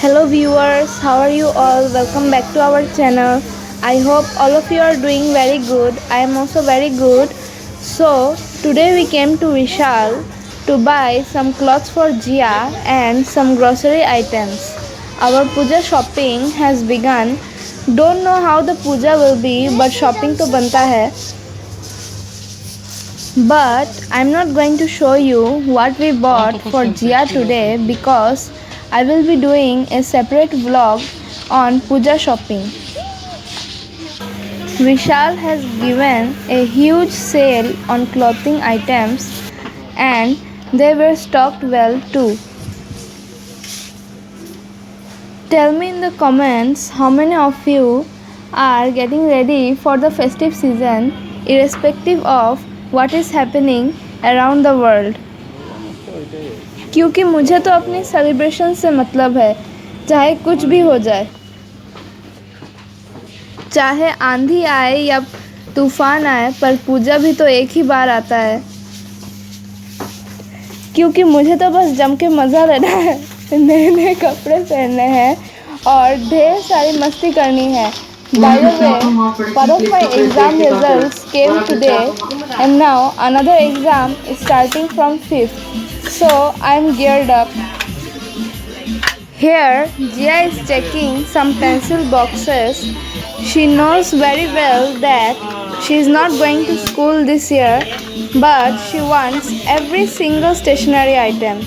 Hello viewers, how are you all? Welcome back to our channel. I hope all of you are doing very good. I am also very good. So today we came to Vishal to buy some clothes for Jia and some grocery items. Our puja shopping has begun. Don't know how the puja will be, but shopping to banta hai. But I'm not going to show you what we bought for Jia today because I will be doing a separate vlog on puja shopping. Vishal has given a huge sale on clothing items and they were stocked well too. Tell me in the comments how many of you are getting ready for the festive season irrespective of what is happening around the world. क्योंकि मुझे तो अपनी celebration से मतलब है, चाहे कुछ भी हो जाए, चाहे आंधी आए या तूफान आए, पर पूजा भी तो एक ही बार आता है। क्योंकि मुझे तो बस जम के मज़ा लेना है, नए नए कपड़े पहनने हैं और ढेर सारी मस्ती करनी है। By the way, one of my exam results came today and now another exam is starting from 5th. So I am geared up. Here, Jia is checking some pencil boxes. She knows very well that she is not going to school this year, but she wants every single stationery item.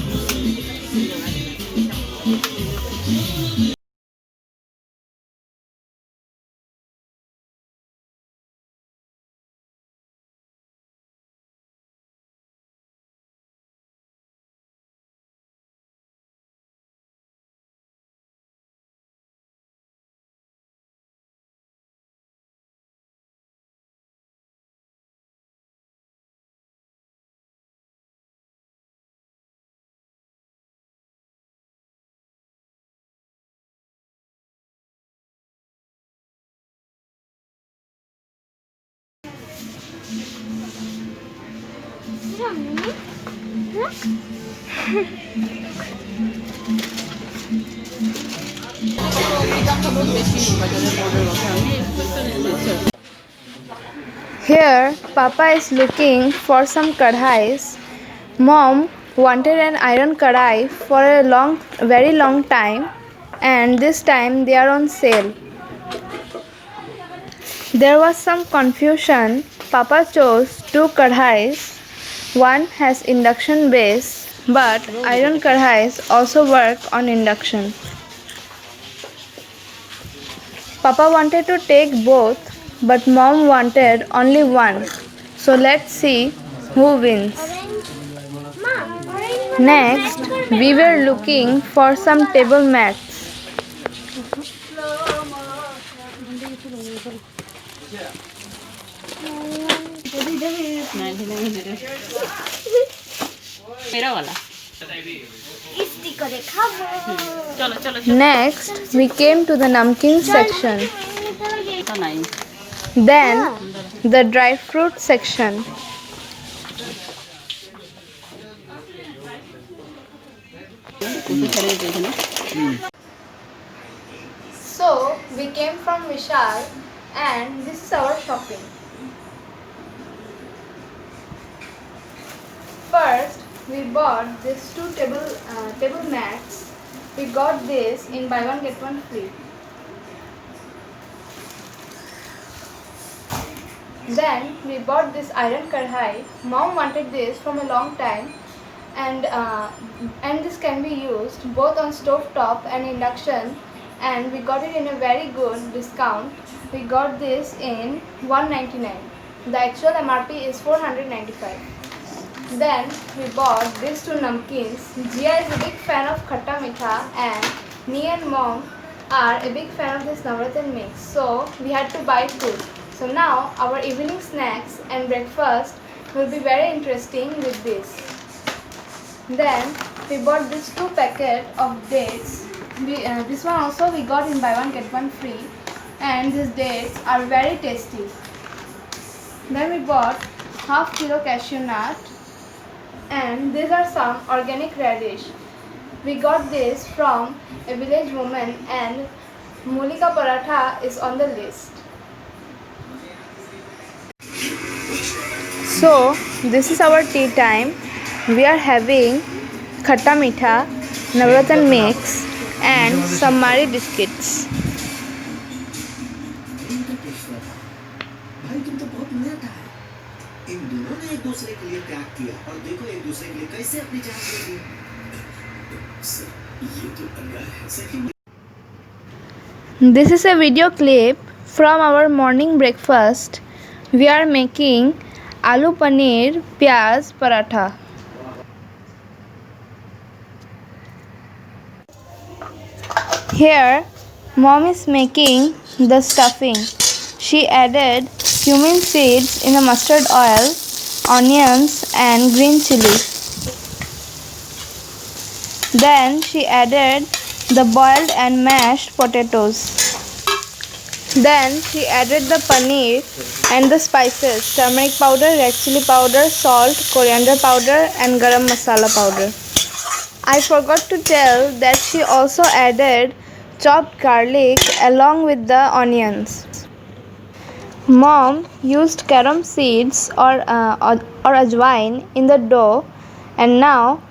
Here, Papa is looking for some kadhais. Mom wanted an iron kadhai for a very long time, and this time they are on sale. There was some confusion. Papa chose two kadhais. One has induction base, but iron kadhais also work on induction. Papa wanted to take both, but Mom wanted only one. So let's see who wins. Next, we were looking for some table mats. Next, we came to the namkeen section. Then, the dry fruit section. So, we came from Vishal and this is our shopping. First, we bought these two table mats. We got this in buy one get one free. Then we bought this iron kadhai. Mom wanted this from a long time, and this can be used both on stove top and induction. And we got it in a very good discount. We got this in 199. The actual MRP is 495. Then we bought these two namkeens. Jia is a big fan of khatta mitha and me and Mom are a big fan of this Navratan mix. So we had to buy two. So now our evening snacks and breakfast will be very interesting with this. Then we bought this two packet of dates. This one also we got in buy one get one free, and these dates are very tasty. Then we bought half kilo cashew nut, and these are some organic radish. We got this from a village woman and Mulika paratha is on the list. So, this is our tea time. We are having khatta meetha, navratan mix and some mari biscuits. भाई तुम तो बहुत मेहनत है। इन दोनों ने एक दूसरे के लिए त्याग किया और देखो एक दूसरे के लिए कैसे अपनी जान दे दी। ये तो अन्याय है सही में। This is a video clip from our morning breakfast. We are making aloo paneer pyaz paratha. Here, mom is making the stuffing. She added cumin seeds in the mustard oil, onions and green chili. Then she added the boiled and mashed potatoes. Then she added the paneer and the spices, turmeric powder, red chili powder, salt, coriander powder and garam masala powder. I forgot to tell that she also added chopped garlic along with the onions. Mom used carom seeds or ajwain in the dough, and now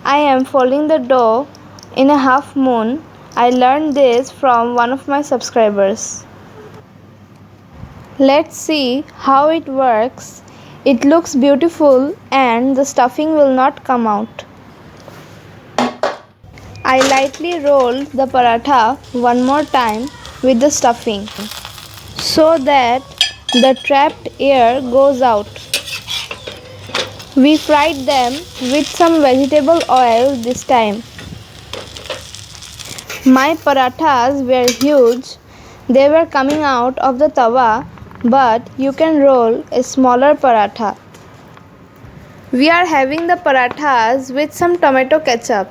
I am folding the dough in a half moon. I learned this from one of my subscribers. Let's see how it works. It looks beautiful and the stuffing will not come out. I lightly rolled the paratha one more time with the stuffing so that the trapped air goes out. We fried them with some vegetable oil this time. My parathas were huge. They were coming out of the tawa, but you can roll a smaller paratha. We are having the parathas with some tomato ketchup.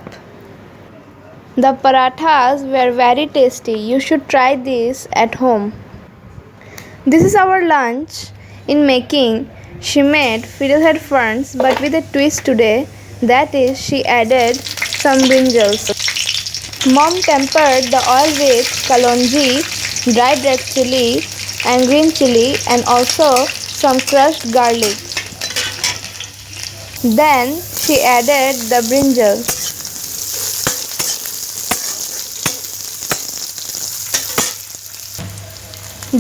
The parathas were very tasty. You should try this at home. This is our lunch. In making, she made fiddlehead ferns but with a twist today. That is, she added some brinjals. Mom tempered the oil with kalonji, dried red chili and green chili and also some crushed garlic. Then she added the brinjal.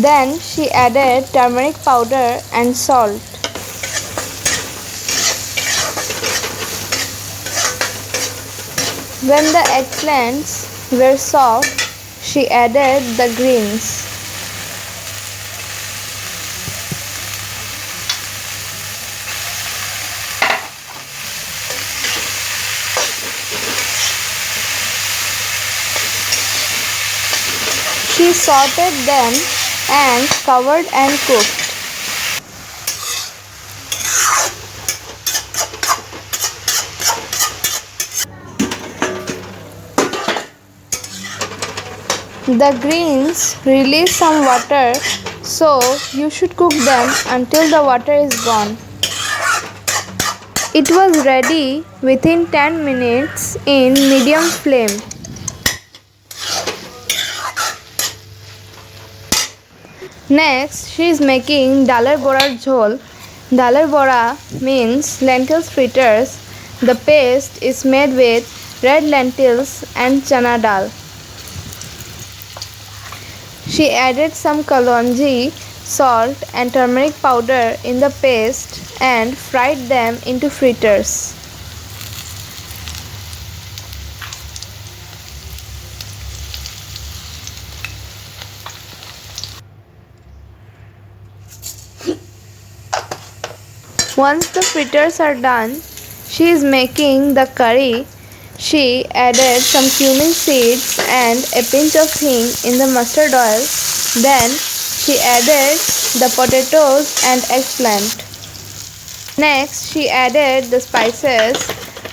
Then she added turmeric powder and salt. When the eggplants were soft, she added the greens. She sauteed them and covered and cooked. The greens release some water, so you should cook them until the water is gone. It was ready within 10 minutes in medium flame. Next, she is making dalar borar jhol. Dalar bora means lentils fritters. The paste is made with red lentils and chana dal. She added some kalonji, salt and turmeric powder in the paste and fried them into fritters. Once the fritters are done, she is making the curry. She added some cumin seeds and a pinch of hing in the mustard oil. Then she added the potatoes and eggplant. Next, she added the spices,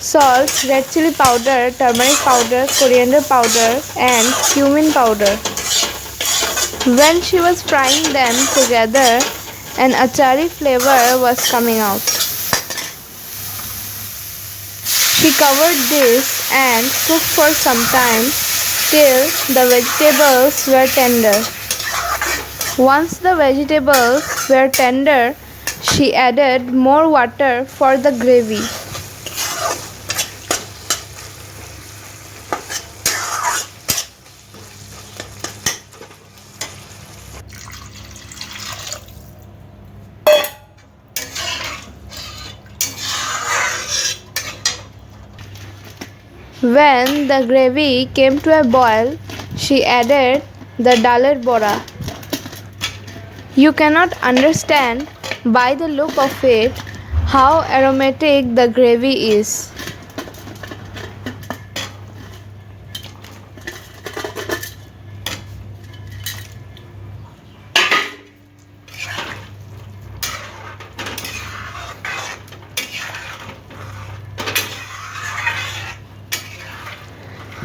salt, red chili powder, turmeric powder, coriander powder and cumin powder. When she was frying them together, an achari flavor was coming out. She covered this and cooked for some time till the vegetables were tender. Once the vegetables were tender, she added more water for the gravy. When the gravy came to a boil, she added the daler bora. You cannot understand by the look of it how aromatic the gravy is.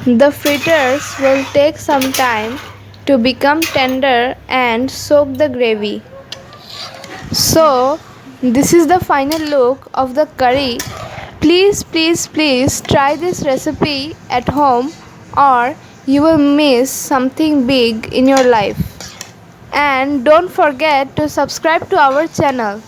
The fritters will take some time to become tender and soak the gravy. So, this is the final look of the curry. Please try this recipe at home or you will miss something big in your life. And don't forget to subscribe to our channel.